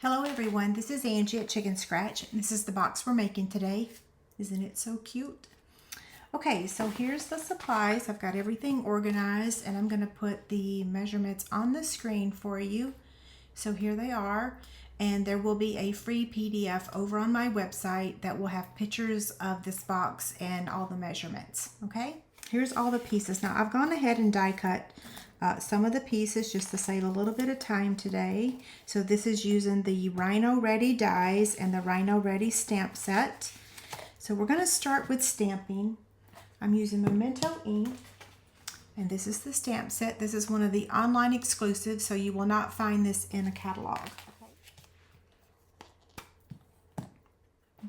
Hello everyone, this is Angie at Chicken Scratch. This is the box we're making today. Isn't it so cute? Okay, so here's the supplies. I've got everything organized and I'm going to put the measurements on the screen for you. So here they are, and there will be a free PDF over on my website that will have pictures of this box and all the measurements. Okay, here's all the pieces. Now I've gone ahead and die cut some of the pieces just to save a little bit of time today. So this is using the Rhino Ready dies and the Rhino Ready stamp set. So we're going to start with stamping. I'm using Memento ink, and this is the stamp set. This is one of the online exclusives, so you will not find this in a catalog.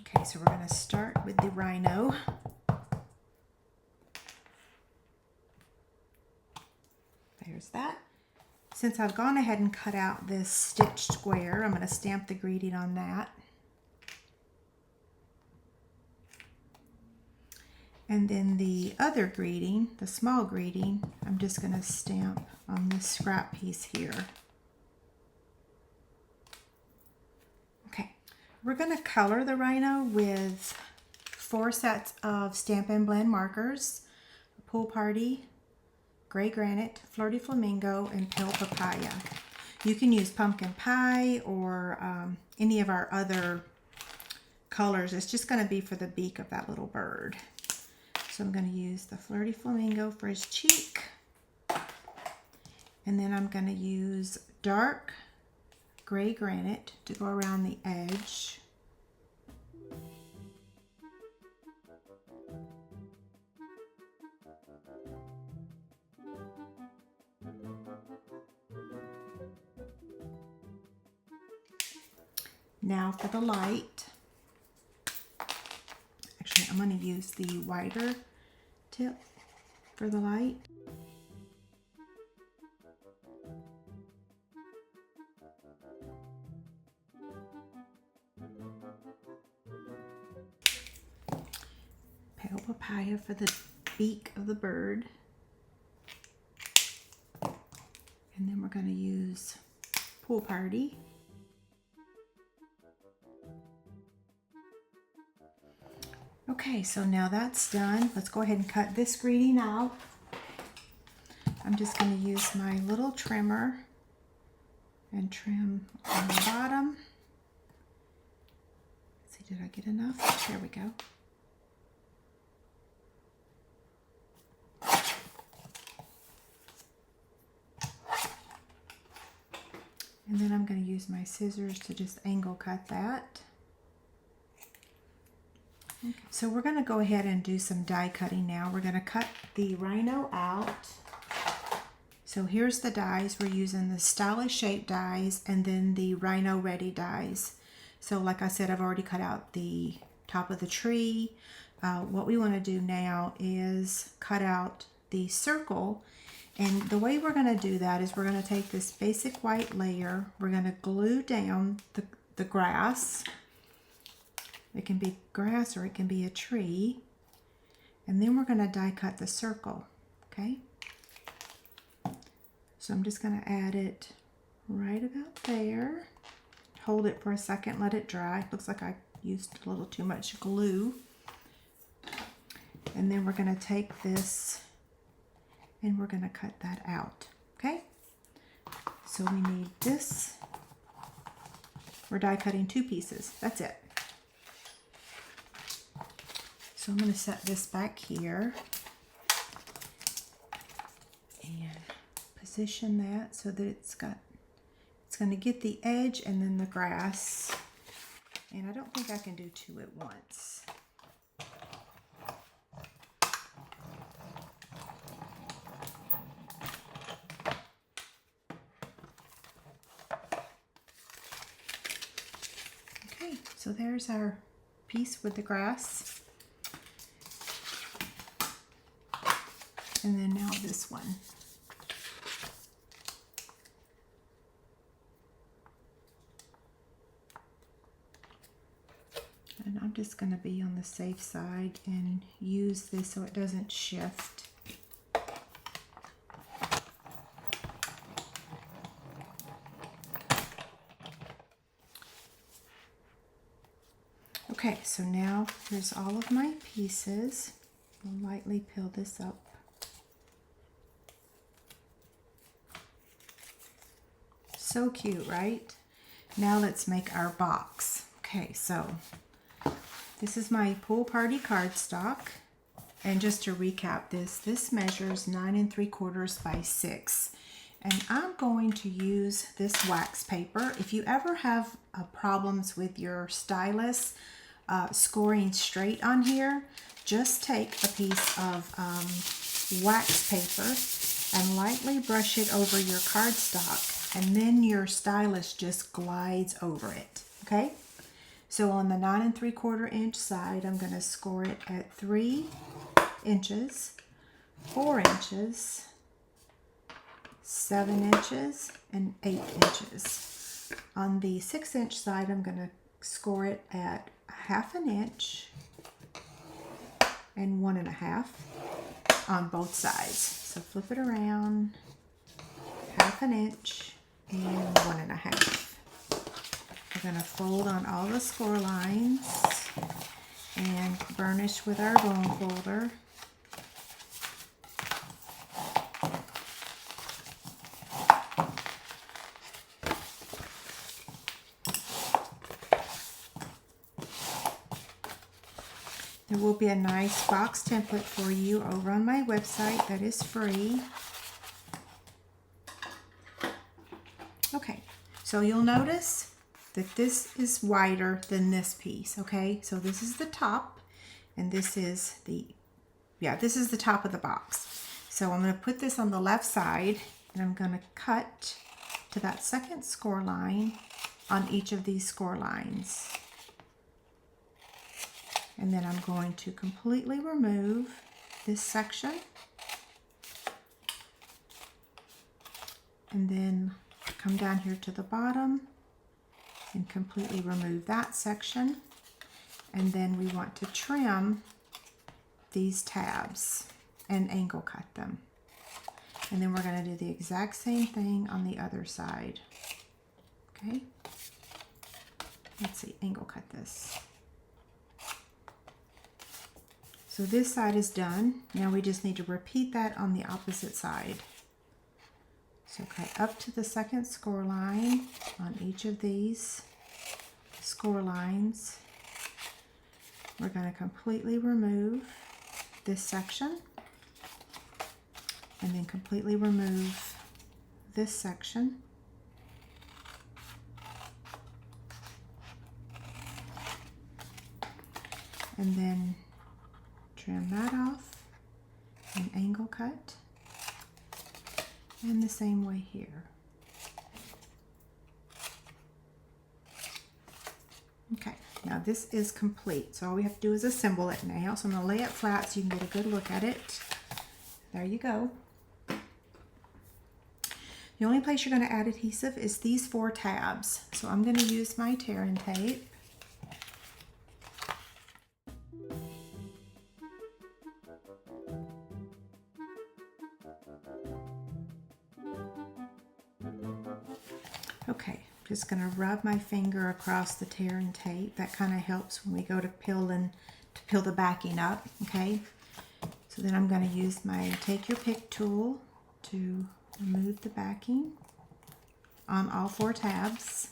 Okay, so we're going to start with the Rhino. There's that. Since I've gone ahead and cut out this stitched square, I'm going to stamp the greeting on that. And then the other greeting, the small greeting, I'm just going to stamp on this scrap piece here. Okay, we're going to color the Rhino with 4 sets of Stampin' Blend markers, Pool Party, Gray Granite, Flirty Flamingo, and Pale Papaya. You can use pumpkin pie or any of our other colors. It's just going to be for the beak of that little bird. So I'm going to use the Flirty Flamingo for his cheek. And then I'm going to use dark Gray Granite to go around the edge. Now for the light. Actually, I'm going to use the wider tip for the light. Pale Papaya for the beak of the bird. And then we're going to use Pool Party. Okay, so now that's done. Let's go ahead and cut this greeting out. I'm just going to use my little trimmer and trim on the bottom. Let's see, did I get enough? There we go. And then I'm going to use my scissors to just angle cut that. Okay. So we're going to go ahead and do some die cutting now. We're going to cut the Rhino out. So here's the dies. We're using the Stylish Shape dies and then the Rhino Ready dies. So like I said, I've already cut out the top of the tree. What we want to do now is cut out the circle. And the way we're going to do that is we're going to take this basic white layer. We're going to glue down the grass. It can be grass or it can be a tree. And then we're going to die cut the circle, okay? So I'm just going to add it right about there. Hold it for a second, let it dry. Looks like I used a little too much glue. And then we're going to take this and we're going to cut that out, okay? So we need this. We're die cutting 2 pieces, that's it. So I'm going to set this back here and position that so that it's going to get the edge and then the grass. And I don't think I can do 2 at once. Okay, so there's our piece with the grass. And then now this one. And I'm just going to be on the safe side and use this so it doesn't shift. Okay, so now here's all of my pieces. I'll lightly peel this up. So cute, right? Now let's make our box. Okay, so this is my pool party cardstock. And just to recap this measures 9 3/4 by 6. And I'm going to use this wax paper. If you ever have problems with your stylus scoring straight on here, just take a piece of wax paper and lightly brush it over your cardstock, and then your stylus just glides over it, okay? So on the 9 3/4 inch side, I'm going to score it at 3 inches, 4 inches, 7 inches, and 8 inches. On the 6 inch side, I'm going to score it at 1/2 inch and 1 1/2 on both sides. So flip it around, 1/2 inch and 1 1/2. We're going to fold on all the score lines and burnish with our bone folder. There will be a nice box template for you over on my website that is free. Okay, so you'll notice that this is wider than this piece, okay? So this is the top, and this is the top of the box. So I'm going to put this on the left side, and I'm going to cut to that second score line on each of these score lines. And then I'm going to completely remove this section, and then come down here to the bottom and completely remove that section. And then we want to trim these tabs and angle cut them. And then we're going to do the exact same thing on the other side. Okay, let's see, angle cut this. So this side is done. Now we just need to repeat that on the opposite side. So cut up to the second score line on each of these score lines. We're going to completely remove this section, and then completely remove this section. And then trim that off and angle cut, and the same way here. Okay, now this is complete, so all we have to do is assemble it now. So I'm going to lay it flat so you can get a good look at it. There you go. The only place you're going to add adhesive is these 4 tabs. So I'm going to use my tear and tape. Okay, just going to rub my finger across the tear and tape. That kind of helps when we go to peel the backing up, okay? So then I'm going to use my take your pick tool to remove the backing on all 4 tabs.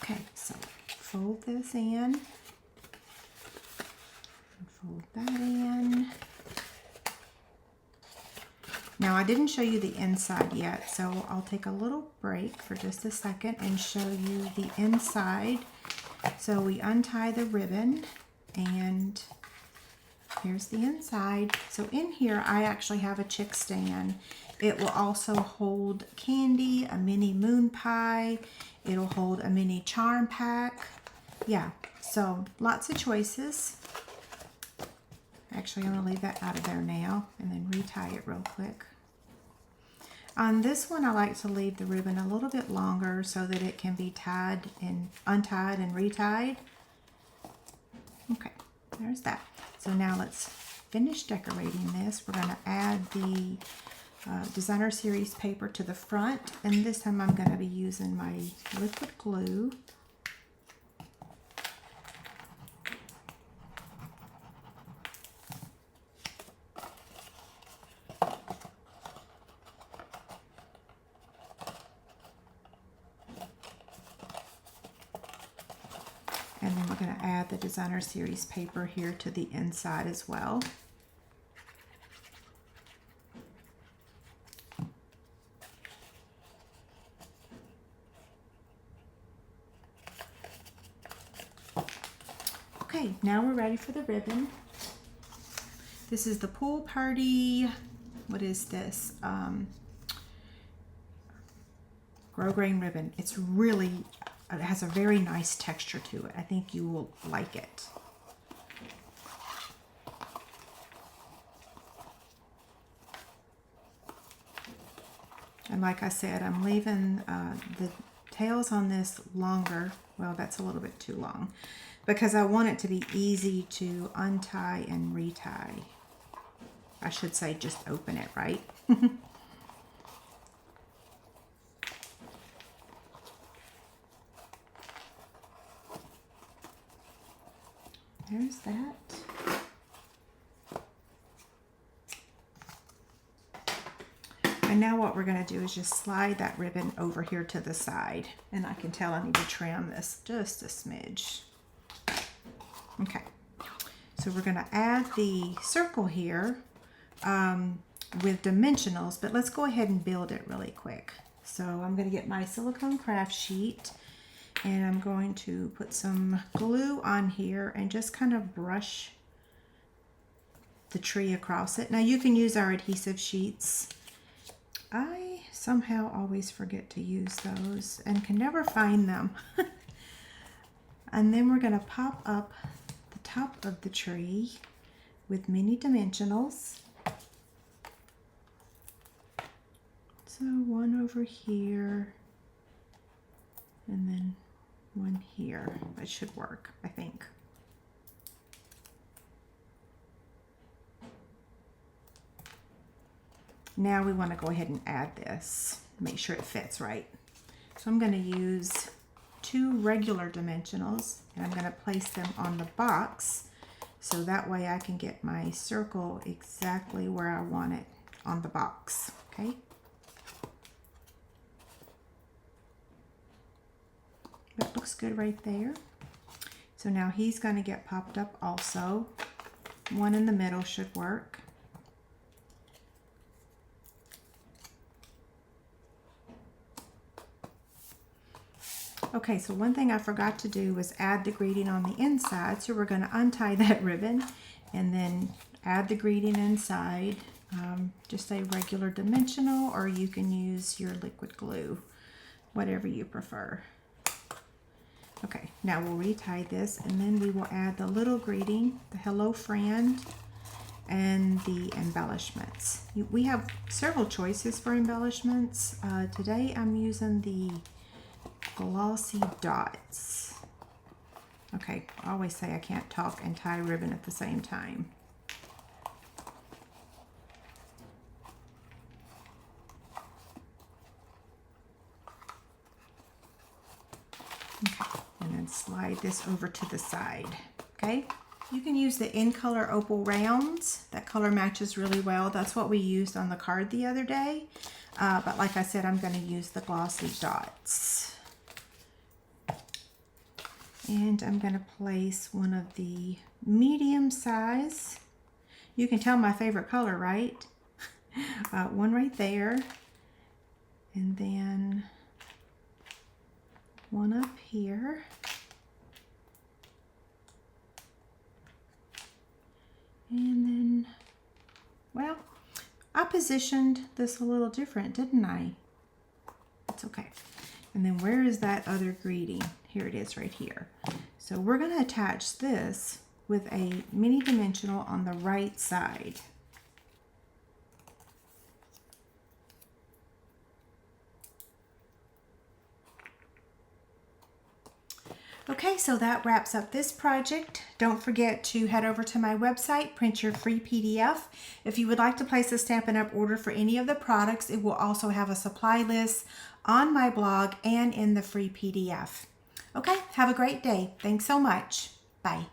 Okay, so fold this in, and fold that in. Now I didn't show you the inside yet, so I'll take a little break for just a second and show you the inside. So we untie the ribbon, and here's the inside. So in here I actually have a chick stand. It will also hold candy, a mini moon pie. It'll hold a mini charm pack. Yeah, so lots of choices. Actually, I'm going to leave that out of there now and then retie it real quick. On this one, I like to leave the ribbon a little bit longer so that it can be tied and untied and retied. Okay, there's that. So now let's finish decorating this. We're going to add the Designer Series paper to the front, and this time I'm going to be using my liquid glue. And then we're going to add the Designer Series paper here to the inside as well. Okay, now we're ready for the ribbon. This is the Pool Party, what is this? Grosgrain ribbon. It's really, it has a very nice texture to it. I think you will like it. And like I said, I'm leaving the tails on this longer. Well, that's a little bit too long, because I want it to be easy to untie and retie. I should say just open it, right? There's that. And now what we're going to do is just slide that ribbon over here to the side. And I can tell I need to trim this just a smidge. Okay, so we're going to add the circle here with dimensionals, but let's go ahead and build it really quick. So I'm going to get my silicone craft sheet, and I'm going to put some glue on here and just kind of brush the tree across it. Now you can use our adhesive sheets. I somehow always forget to use those and can never find them. And then we're going to pop up the top of the tree with mini dimensionals. So one over here and then one here. That should work, I think. Now we want to go ahead and add this, make sure it fits right. So I'm going to use 2 regular dimensionals, and I'm going to place them on the box so that way I can get my circle exactly where I want it on the box. Okay. That looks good right there. So now he's going to get popped up also. One in the middle should work. Okay, so one thing I forgot to do was add the greeting on the inside. So we're going to untie that ribbon and then add the greeting inside. Just a regular dimensional, or you can use your liquid glue, whatever you prefer. Okay, now we'll retie this, and then we will add the little greeting, the hello friend, and the embellishments. We have several choices for embellishments. Today I'm using the glossy dots. Okay, I always say I can't talk and tie ribbon at the same time. Okay, and then slide this over to the side. Okay, you can use the In Color Opal rounds. That color matches really well. That's what we used on the card the other day. But like I said, I'm going to use the glossy dots. And I'm going to place one of the medium size. You can tell my favorite color, right? One right there. And then one up here. And then, well, I positioned this a little different, didn't I? It's okay. And then where is that other greeting? Here it is right here. So we're going to attach this with a mini dimensional on the right side. Okay, so that wraps up this project. Don't forget to head over to my website, print your free PDF. If you would like to place a Stampin' Up! Order for any of the products, it will also have a supply list on my blog and in the free PDF. Okay, have a great day. Thanks so much. Bye.